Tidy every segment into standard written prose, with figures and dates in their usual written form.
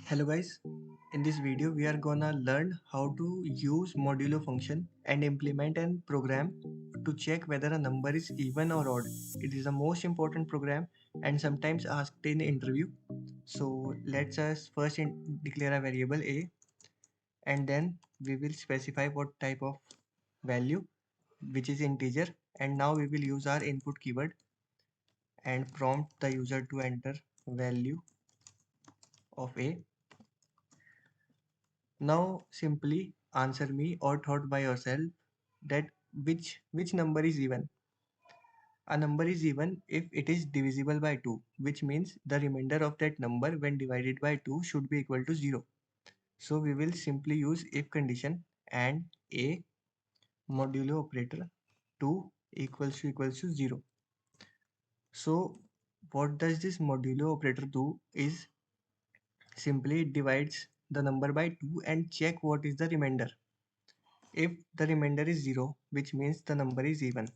Hello guys, in this video we are gonna learn how to use modulo function and implement a program to check whether a number is even or odd. It is the most important program and sometimes asked in interview. So let's us first declare a variable a, and then we will specify what type of value, which is integer, and now we will use our input keyword and prompt the user to enter value of a. Now simply answer me or thought by yourself that which number is even. A number is even if it is divisible by 2, which means the remainder of that number when divided by 2 should be equal to 0. So we will simply use if condition and a modulo operator 2 equals to 0. So what does this modulo operator do is simply it divides the number by 2 and check what is the remainder. If the remainder is 0, which means the number is even,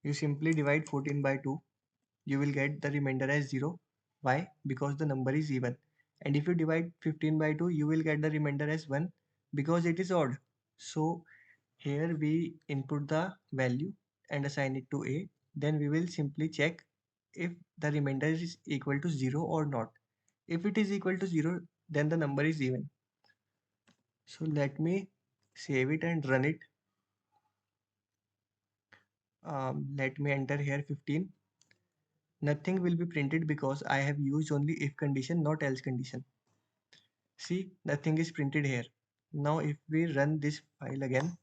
you simply divide 14 by 2. You will get the remainder as 0. Why? Because the number is even. And if you divide 15 by 2, you will get the remainder as 1 because it is odd. So here we input the value and assign it to a. Then we will simply check if the remainder is equal to 0 or not. If it is equal to 0, then the number is even. So let me save it and run it. Let me enter here 15. Nothing will be printed because I have used only if condition, not else condition. See, nothing is printed here. Now if we run this file again,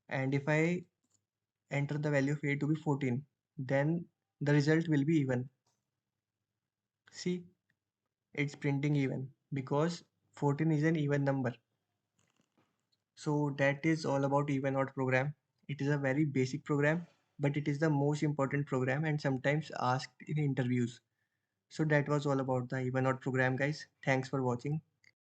and if I enter the value of a to be 14, then the result will be even. See, it's printing even because 14 is an even number. So that is all about even odd program. It is a very basic program, but it is the most important program and sometimes asked in interviews. So that was all about the even odd program, guys. Thanks for watching.